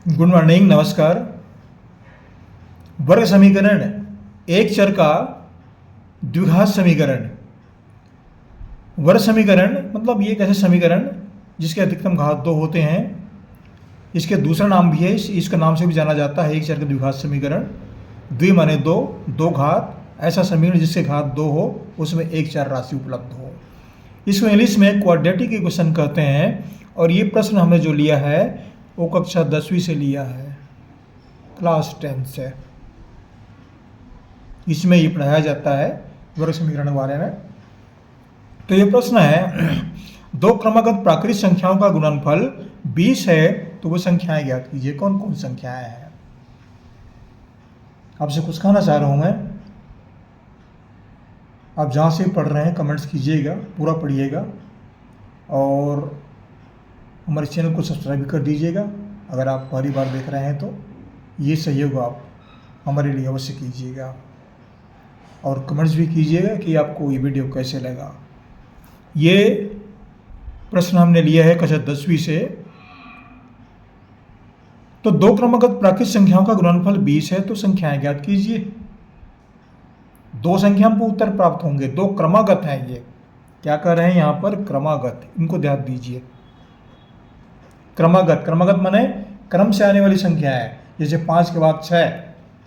Good morning, नमस्कार। वर्ग समीकरण एक चर का द्विघात समीकरण। वर्ग समीकरण मतलब ये एक ऐसे समीकरण जिसके अधिकतम घात 2 होते हैं। इसके दूसरा नाम भी है, इसका नाम से भी जाना जाता है एक चर का द्विघात समीकरण। द्वि माने दो, दो घात, ऐसा समीकरण जिसके घात 2 हो, उसमें एक चर राशि उपलब्ध हो। इसको इंग्लिश में क्वाड्रेटिक इक्वेशन कहते हैं। और ये प्रश्न हमने जो लिया है वो कक्षा 10वीं से लिया है, क्लास 10 से। इसमें ये पढ़ाया जाता है वर्ग समीकरण के बारे में। तो ये प्रश्न है, दो क्रमागत प्राकृतिक संख्याओं का गुणनफल 20 है तो वो संख्याएं ज्ञात कीजिए। कौन कौन संख्याएं हैं? आपसे कुछ कहना चाह रहा हूं मैं। आप जहां से पढ़ रहे हैं कमेंट्स कीजिएगा, पूरा पढ़िएगा और हमारे चैनल को सब्सक्राइब कर दीजिएगा। अगर आप पहली बार देख रहे हैं तो ये सहयोग आप हमारे लिए अवश्य कीजिएगा और कमेंट्स भी कीजिएगा कि आपको ये वीडियो कैसे लगा। ये प्रश्न हमने लिया है कक्षा 10वीं से। तो दो क्रमागत प्राकृतिक संख्याओं का गुणनफल 20 है तो संख्याएं ज्ञात कीजिए। दो संख्याओं को उत्तर प्राप्त होंगे, दो क्रमागत हैं। ये क्या कर रहे हैं यहाँ पर? क्रमागत। इनको ध्यान दीजिए। क्रमागत, क्रमागत माने क्रम से आने वाली संख्या है। जैसे 5 के बाद 6,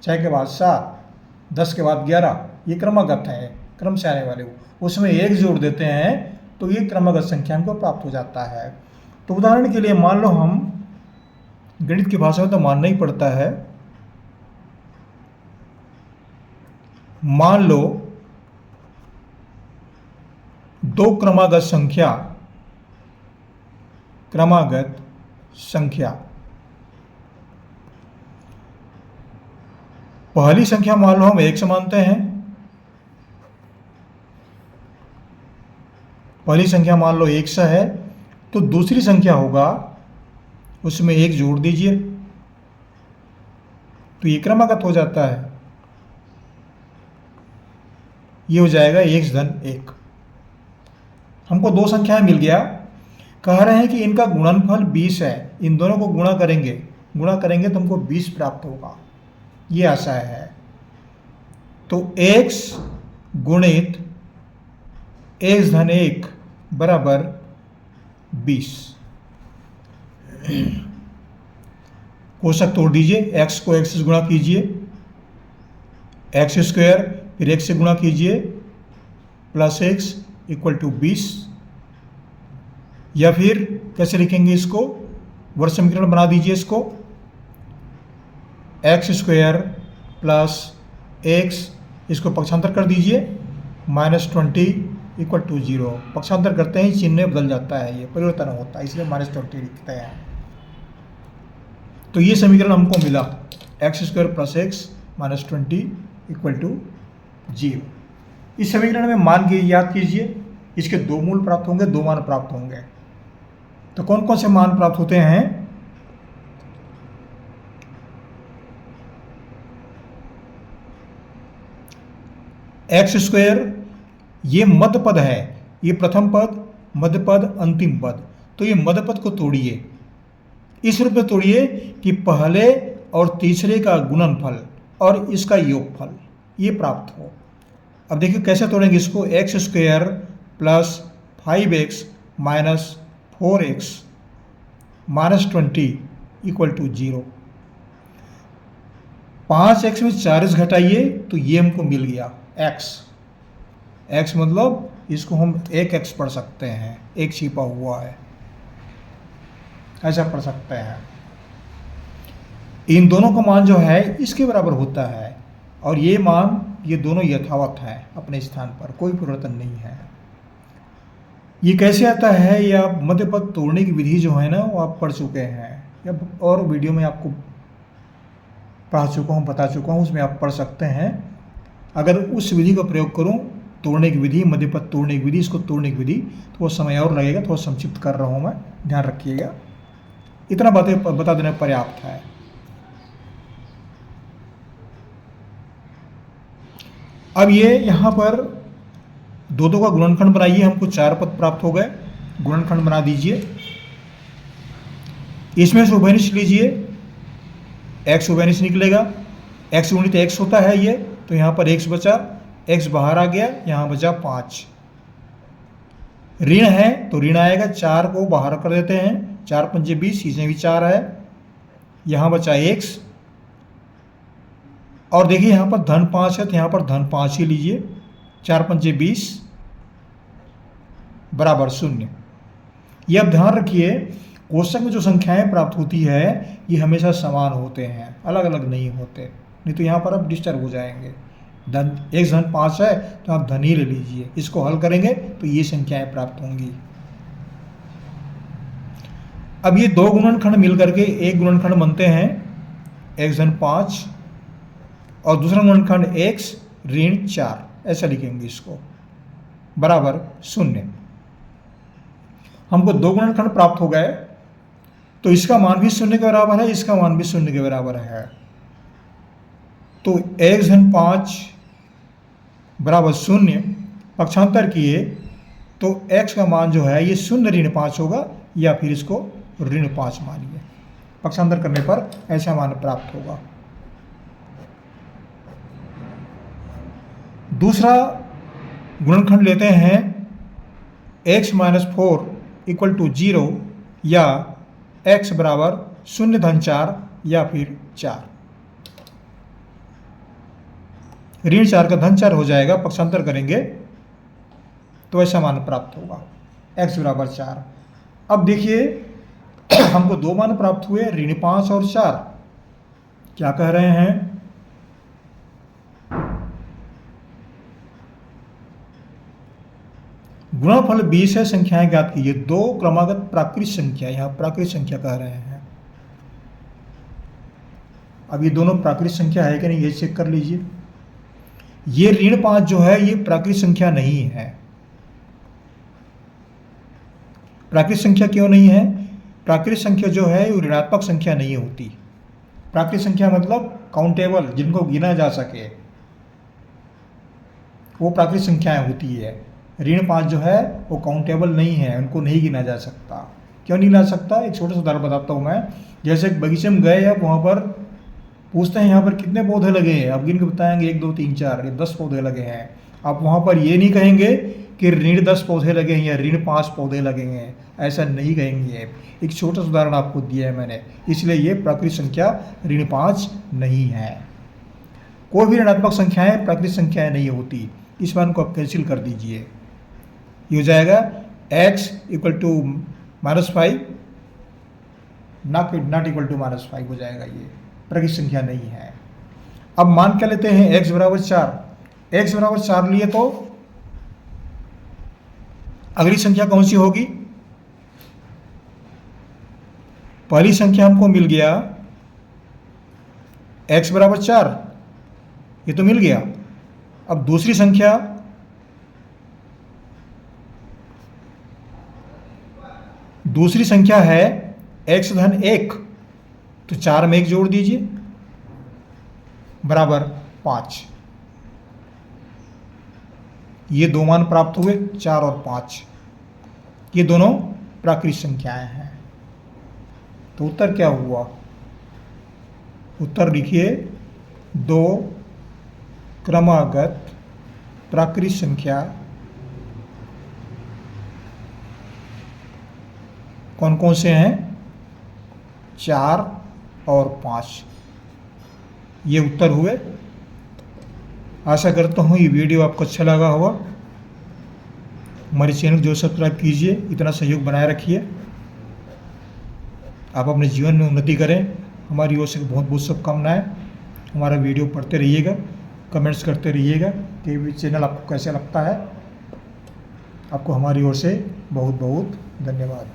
6 के बाद 7, 10 के बाद 11, ये क्रमागत है, क्रम से आने वाले। उसमें एक जोड़ देते हैं तो ये क्रमागत संख्या को प्राप्त हो जाता है। तो उदाहरण के लिए मान लो, हम गणित की भाषा में तो मानना ही पड़ता है। मान लो दो क्रमागत संख्या, क्रमागत संख्या, पहली संख्या मान लो हम 1 से मानते हैं। पहली संख्या मान लो 1 से है तो दूसरी संख्या होगा उसमें 1 जोड़ दीजिए तो ये क्रमागत हो जाता है। ये हो जाएगा 1 धन 1। हमको दो संख्याएं मिल गया। कह रहे हैं कि इनका गुणनफल 20 है। इन दोनों को गुणा करेंगे तो हमको 20 प्राप्त होगा, ये आशा है। तो x गुणित x धन 1 बराबर 20। कोष्ठक तोड़ दीजिए, x को x से गुणा कीजिए, x स्क्वायर फिर x से गुणा कीजिए प्लस x इक्वल टू 20। या फिर कैसे लिखेंगे इसको? वर्ग समीकरण बना दीजिए इसको। x स्क्वायर प्लस x, इसको पक्षांतर कर दीजिए, -20 इक्वल टू 0। पक्षांतर करते ही चिन्ह बदल जाता है, ये परिवर्तन होता है, इसलिए -20 लिखते हैं। तो ये समीकरण हमको मिला, x square plus x -20 equal to 0। इस समीकरण में मान के याद कीजिए, इसके दो मूल प्राप्त होंगे, दो मान प्राप्त होंगे। तो कौन कौन से मान प्राप्त होते हैं? एक्स स्क्वायर ये मध्य पद है, ये प्रथम पद, मध्य पद, अंतिम पद। तो ये मध्य पद को तोड़िए, इस रूप में तोड़िए कि पहले और तीसरे का गुणनफल और इसका योगफल ये प्राप्त हो। अब देखिए कैसे तोड़ेंगे इसको। X square plus 5x minus 4x -20 equal to 0। 5x में 4x घटाइए तो ये हमको मिल गया x मतलब इसको हम 1x पढ़ सकते हैं, एक छिपा हुआ है, ऐसा पढ़ सकते हैं। इन दोनों का मान जो है इसके बराबर होता है और ये मान, ये दोनों यथावत हैं अपने स्थान पर, कोई परिवर्तन नहीं है। ये कैसे आता है? ये आप मध्य पद तोड़ने की विधि जो है ना वो आप पढ़ चुके हैं, या और वीडियो में आपको पढ़ा चुका हूँ, बता चुका हूँ, उसमें आप पढ़ सकते हैं। अगर उस विधि का प्रयोग करूँ, तोड़ने की विधि, मध्य पद तोड़ने की विधि, इसको तोड़ने की विधि, तो वो समय और लगेगा। थोड़ा संक्षिप्त कर रहा हूँ मैं, ध्यान रखिएगा। इतना बातें बता देना पर्याप्त है। अब ये यहाँ पर दो का गुणनखंड बनाइए, हमको 4 पद प्राप्त हो गए। गुणनखंड बना दीजिए, इसमें से उभयनिष्ठ लीजिए एक्स ओवेनिस निकलेगा, एक्स गुणित एक्स होता है ये, तो यहाँ पर एक्स बचा, एक्स बाहर आ गया, यहाँ बचा 5। ऋण है तो ऋण आएगा, 4 को बाहर कर देते हैं, 4 पंजे 20, इसमें भी 4 है, यहाँ बचा एक्स। और देखिए यहाँ पर धन 5 है तो यहाँ पर धन 5 ही लीजिए, 4 पंजे 20 बराबर 0। ये अब ध्यान रखिए, कोष्टक में जो संख्याएं प्राप्त होती है ये हमेशा समान होते हैं, अलग अलग नहीं होते, नहीं तो यहाँ पर आप डिस्टर्ब हो जाएंगे। धन एक धन 5 है तो आप धन ही ले लीजिए, इसको हल करेंगे तो ये संख्याएं प्राप्त होंगी। अब ये दो गुणनखंड मिलकर के एक गुणनखंड बनते हैं, x धन 5 और दूसरा गुणनखंड x ऋण 4, ऐसा लिखेंगे इसको, बराबर 0। हमको दो गुणनखंड प्राप्त हो गए तो इसका मान भी 0 के बराबर है, इसका मान भी 0 के बराबर है, तो x धन 5 बराबर 0 पक्षांतर किए तो x का मान जो है ये 0 ऋण 5 होगा, या फिर इसको ऋण 5 मानिए, पक्षांतर करने पर ऐसा मान प्राप्त होगा। दूसरा गुणनखंड लेते हैं x - 4 = 0 या x बराबर 0 धन 4 या फिर 4। ऋण 4 का धन 4 हो जाएगा, पक्षांतर करेंगे तो ऐसा मान प्राप्त होगा, x बराबर 4। अब देखिए हमको दो मान प्राप्त हुए, ऋण 5 और 4। क्या कह रहे हैं, गुणनफल 20 है, संख्याएं ज्ञात कीजिए। दो क्रमागत प्राकृत संख्या, यहाँ प्राकृत संख्या कह रहे हैं। अब ये दोनों प्राकृत संख्या है कि नहीं ये चेक कर लीजिए। ये ऋण 5 जो है ये प्राकृत संख्या नहीं है। प्राकृत संख्या क्यों नहीं है? प्राकृत संख्या जो है वो ऋणात्मक संख्या नहीं होती। प्राकृत संख्या मतलब काउंटेबल, जिनको गिना जा सके, वो प्राकृत संख्याएं होती है। ऋण 5 जो है वो काउंटेबल नहीं है, उनको नहीं गिना जा सकता। क्यों नहीं गिना सकता? एक छोटा सा उदाहरण बताता हूँ मैं। जैसे एक बगीचे में गए, अब वहाँ पर पूछते हैं यहाँ पर कितने पौधे लगे हैं, अब गिन के बताएंगे 1 2 3 4 10 पौधे लगे हैं। आप वहाँ पर ये नहीं कहेंगे कि ऋण 10 पौधे लगे हैं या ऋण 5 पौधे लगे हैं, ऐसा नहीं कहेंगे। एक छोटा सा उदाहरण आपको दिया है मैंने, इसलिए ये प्राकृत संख्या ऋण 5 नहीं है। कोई भी ऋणात्मक संख्याएं प्राकृत संख्याएं नहीं होती। इस मान को आप कैंसिल कर दीजिए, ये हो जाएगा x = -5 नॉट इक्वल टू -5 हो जाएगा, ये प्राकृत संख्या नहीं है। अब मान क्या लेते हैं, x बराबर 4। x बराबर 4 लिए तो अगली संख्या कौन सी होगी? पहली संख्या हमको मिल गया x बराबर 4, ये तो मिल गया। अब दूसरी संख्या है x धन 1, तो 4 में 1 जोड़ दीजिए बराबर 5। ये दो मान प्राप्त हुए, 4 और 5। ये दोनों प्राकृत संख्याएं हैं। तो उत्तर क्या हुआ? उत्तर लिखिए, दो क्रमागत प्राकृत संख्या कौन कौन से हैं? 4 और 5। ये उत्तर हुए। आशा करता हूँ ये वीडियो आपको अच्छा लगा होगा। हमारे चैनल को सब्सक्राइब कीजिए, इतना सहयोग बनाए रखिए। आप अपने जीवन में उन्नति करें, हमारी ओर से बहुत बहुत शुभकामनाएं। हमारा वीडियो पढ़ते रहिएगा, कमेंट्स करते रहिएगा कि चैनल आपको कैसे लगता है। आपको हमारी ओर से बहुत बहुत धन्यवाद।